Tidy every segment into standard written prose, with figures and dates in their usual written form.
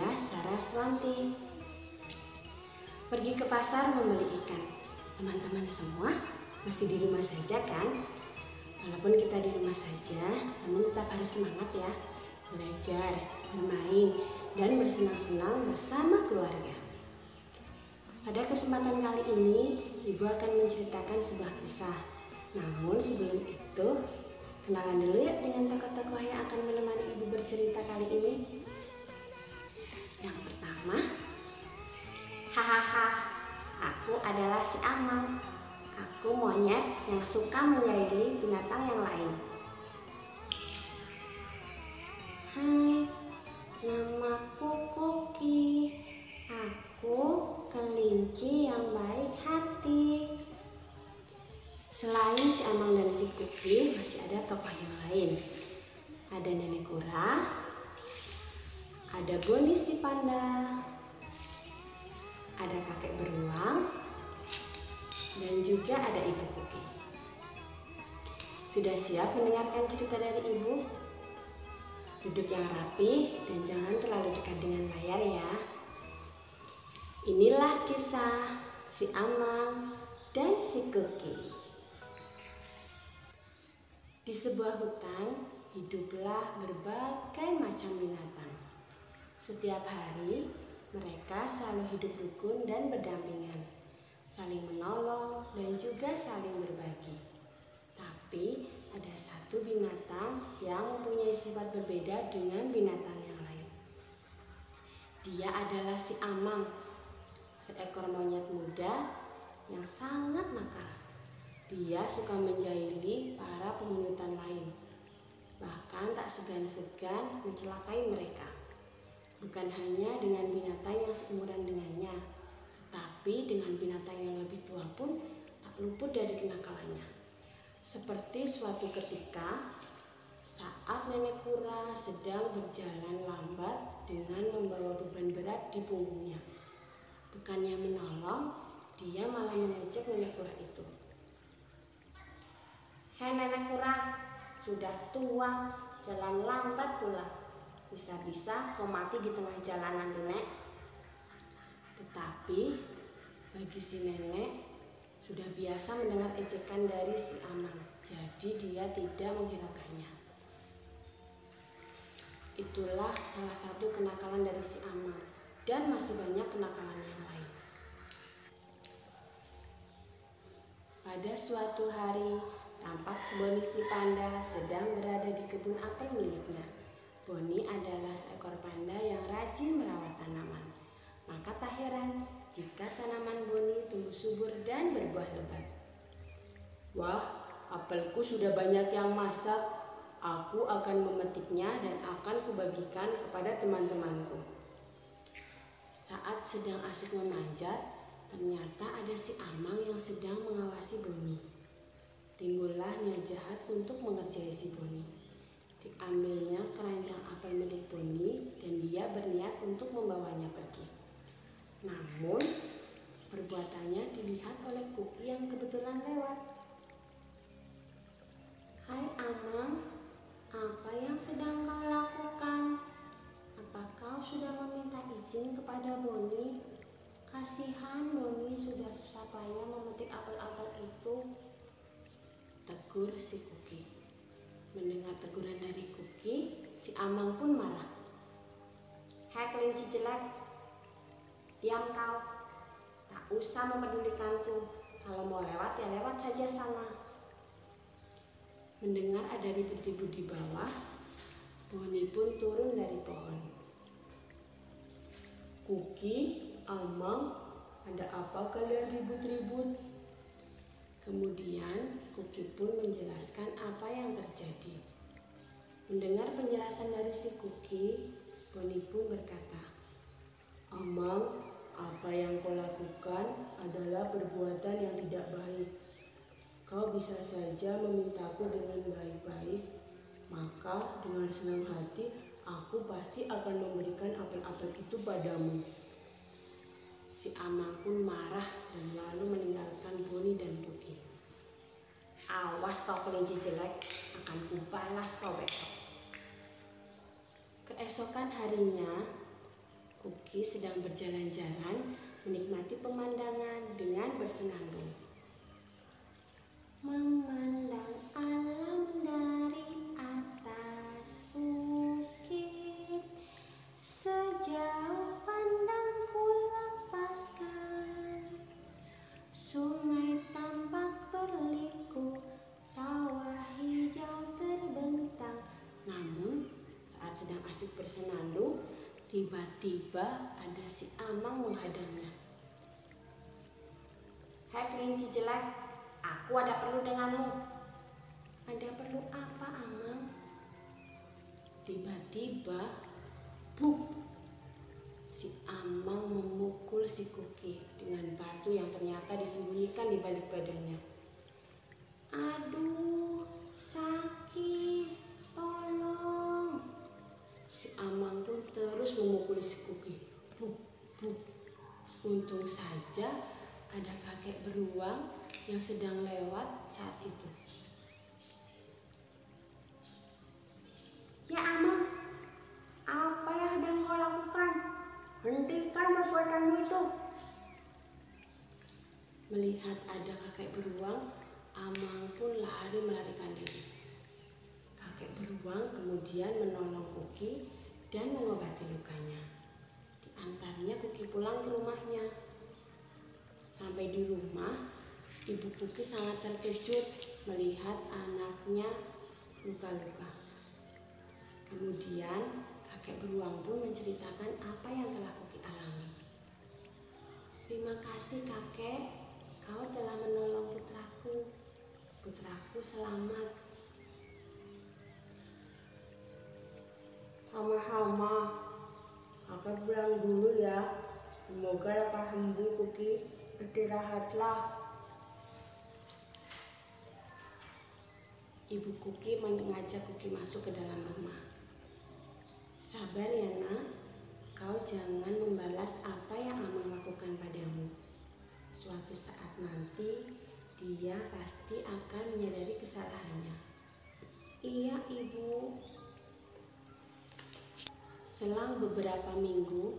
saya Saraswanti. Pergi ke pasar membeli ikan. Teman-teman semua masih di rumah saja kan? Walaupun kita di rumah saja, namun tetap harus semangat ya. Belajar, bermain, dan bersenang-senang bersama keluarga. Pada kesempatan kali ini, Ibu akan menceritakan sebuah kisah. Namun sebelum itu, kenalan dulu ya dengan tokoh-tokoh yang akan menemani Ibu bercerita kali ini. Yang pertama, hahaha, aku adalah si Amang. Aku monyet yang suka menjahili binatang yang lain. Hai, namaku Kuki. Aku kelinci yang baik hati. Selain si Amang dan si Kuki, masih ada tokoh yang lain. Ada Nenek Kura, ada Boni si panda, ada kakek beruang, dan juga ada Ibu Kuki. Sudah siap mendengarkan cerita dari Ibu? Duduk yang rapi dan jangan terlalu dekat dengan layar ya. Inilah kisah si Amang dan si Kuki. Di sebuah hutan hiduplah berbagai macam binatang. Setiap hari mereka selalu hidup rukun dan berdampingan, saling menolong dan juga saling berbagi. Tapi ada satu binatang yang mempunyai sifat berbeda dengan binatang yang lain. Dia adalah si Amang, seekor monyet muda yang sangat nakal. Dia suka menjahili para penghuni hutan lain, bahkan tak segan-segan mencelakai mereka. Bukan hanya dengan binatang yang seumuran dengannya, tetapi dengan binatang yang lebih tua pun tak luput dari kenakalannya. Seperti suatu ketika saat Nenek Kura sedang berjalan lambat dengan membawa beban berat di punggungnya. Bukannya menolong, dia malah mengejek Nenek Kura itu. Hei Nenek Kura, sudah tua, jalan lambat pula. Bisa-bisa kau mati di tengah jalan nanti, Nek. Tetapi bagi si nenek sudah biasa mendengar ejekan dari si Amang, jadi dia tidak menghiraukannya. Itulah salah satu kenakalan dari si Amang, dan masih banyak kenakalan yang lain. Pada suatu hari, tampak Boni si panda sedang berada di kebun apel miliknya. Boni adalah seekor panda yang rajin merawat tanaman. Maka tak heran jika tanaman Boni tumbuh subur dan berbuah lebat. Wah, apelku sudah banyak yang masak. Aku akan memetiknya dan akan kubagikan kepada teman-temanku. Saat sedang asik memanjat, ternyata ada si Amang yang sedang mengawasi Boni. Timbullah niat jahat untuk mengerjai si Boni. Diambilnya keranjang apel milik Boni dan dia berniat untuk membawanya pergi. Namun, perbuatannya dilihat oleh Kuki yang kebetulan lewat. Hai Amang, apa yang sedang kau lakukan? Apa kau sudah meminta izin kepada Boni? Kasihan Boni sudah susah payah memetik apel-apel itu, tegur si Kuki. Mendengar teguran dari Kuki, si Amang pun marah. Hei kelinci jelek, diam kau. Tak usah mempedulikanku. Kalau mau lewat ya lewat saja sana. Mendengar ada ribut-ribut di bawah, Boni pun turun dari pohon. Kuki, Amang, ada apa kalian ribut-ribut? Kemudian Kuki pun menjelaskan apa yang terjadi. Mendengar penjelasan dari si Kuki, Boni pun berkata, Amang, apa yang kau lakukan adalah perbuatan yang tidak baik. Kau bisa saja memintaku dengan baik-baik, maka dengan senang hati aku pasti akan memberikan apel-apel itu padamu. Si Amang pun marah dan lalu meninggalkan Boni dan Kuki. Awas kau kelinci jelek, akan kubalas kau besok. Keesokan harinya, Kuki sedang berjalan-jalan menikmati pemandangan dengan bersenandung. Memandang alam dari atas bukit, sejauh pandangku lepaskan. Sungai tampak berliku, sawah hijau terbentang. Namun saat sedang asik bersenandung, tiba-tiba ada si Amang menghadangnya. "Hai kelinci jelek, aku ada perlu denganmu." "Ada perlu apa, Amang?" Tiba-tiba, buk! Si Amang memukul si Kuki dengan batu yang ternyata disembunyikan di balik badannya. "Aduh, sakit, tolong." Si Amang pun terus memukul si Kuki. Buk, buk. Untung saja ada kakek beruang yang sedang lewat saat itu. "Ya Amang, apa yang sedang kau lakukan? Hentikan perbuatanmu itu." Melihat ada kakek beruang, Amang pun lari melarikan diri. Kakek beruang kemudian menolong Kuki dan mengobati lukanya. Diantarnya Kuki pulang ke rumahnya. Sampai di rumah, ibu Kuki sangat terkejut melihat anaknya luka-luka. Kemudian kakek beruang pun menceritakan apa yang telah Kuki alami. "Terima kasih kakek, kau telah menolong putraku. Putraku selamat." "Sama-sama, kakek pulang dulu ya. Semoga lekas sembuh Kuki, istirahatlah." Ibu Kuki mengajak Kuki masuk ke dalam rumah. "Sabar ya nak, kau jangan membalas apa yang Amang lakukan padamu. Suatu saat nanti dia pasti akan menyadari kesalahannya." "Iya ibu." Selang beberapa minggu,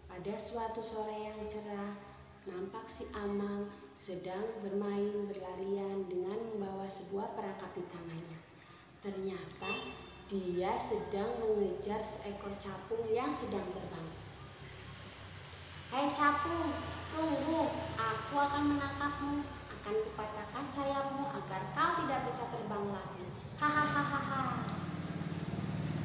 pada suatu sore yang cerah, nampak si Amang sedang bermain berlarian dengan membawa sebuah perangkap di tangannya. Ternyata dia sedang mengejar seekor capung yang sedang terbang. "Hei capung, tunggu, aku akan menangkapmu. Akan kupatahkan sayapmu agar kau tidak bisa terbang lagi. Hahaha."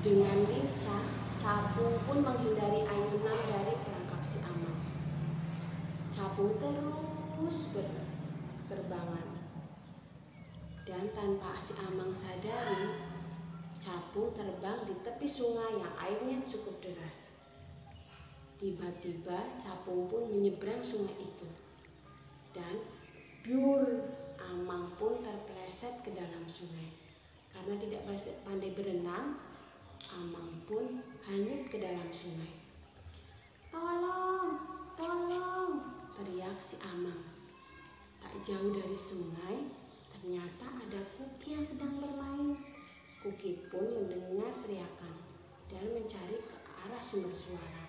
Dengan lincah, capung pun menghindari ayunan dari perangkap si Amang. Capung terus berterbangan. Dan tanpa si Amang sadari, capung terbang di tepi sungai yang airnya cukup deras. Tiba-tiba capung pun menyeberang sungai itu. Dan biur, Amang pun terpeleset ke dalam sungai. Karena tidak pandai berenang, Amang pun hanyut ke dalam sungai. "Tolong, tolong!" teriak si Amang. Tak jauh dari sungai, ternyata ada Kuki yang sedang bermain. Kuki pun mendengar teriakan dan mencari ke arah sumber suara.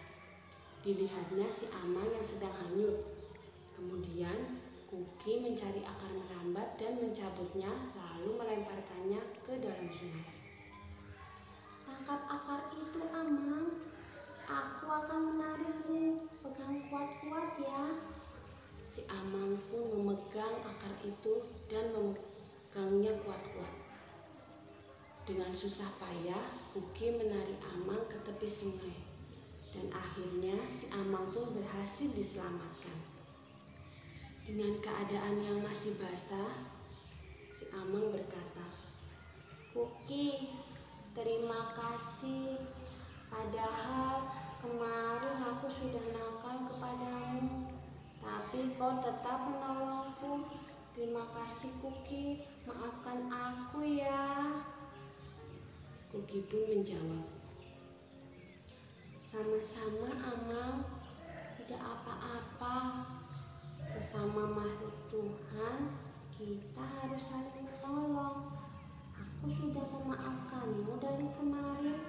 Dilihatnya si Amang yang sedang hanyut. Kemudian Kuki mencari akar merambat dan mencabutnya, lalu melemparkannya ke dalam sungai. "Tangkap akar itu Amang, aku akan menarikmu, pegang kuat-kuat ya." Si Amang pun memegang akar itu dan memegangnya kuat-kuat. Dengan susah payah, Kuki menarik Amang ke tepi sungai. Dan akhirnya si Amang pun berhasil diselamatkan. Dengan keadaan yang masih basah, si Amang berkata, "Kuki, terima kasih. Padahal kemarin aku sudah nakal kepadamu, tapi kau tetap menolongku. Terima kasih Kuki, maafkan aku ya." Kuki pun menjawab, "Sama-sama Amang, tidak apa-apa. Sesama makhluk Tuhan, kita harus saling menolong. Aku sudah memaafkanmu dari kemarin."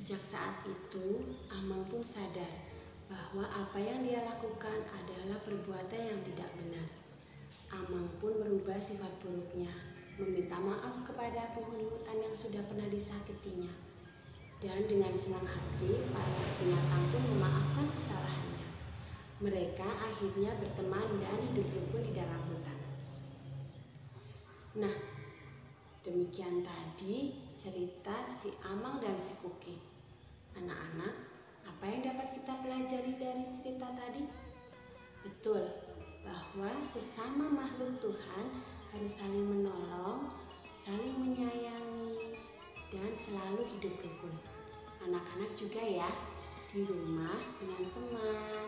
Sejak saat itu, Amang pun sadar bahwa apa yang dia lakukan adalah perbuatan yang tidak benar. Amang pun merubah sifat buruknya, meminta maaf kepada penghuni hutan yang sudah pernah disakitinya. Dan dengan senang hati, para binatang pun memaafkan kesalahannya. Mereka akhirnya berteman dan hidup rukun di dalam hutan. Nah, demikian tadi cerita si Amang dan si Kuki. Anak-anak, apa yang dapat kita pelajari dari cerita tadi? Betul, bahwa sesama makhluk Tuhan harus saling menolong, saling menyayangi, dan selalu hidup rukun. Anak-anak juga ya, di rumah dengan teman,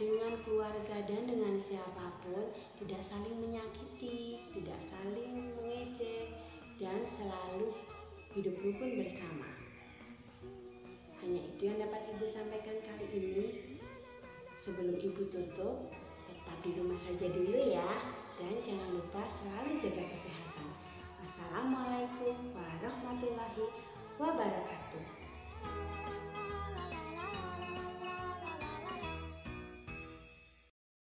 dengan keluarga, dan dengan siapapun tidak saling menyakiti, tidak saling mengejek, dan selalu hidup rukun bersama. Hanya itu yang dapat Ibu sampaikan kali ini. Sebelum Ibu tutup, tetap di rumah saja dulu ya.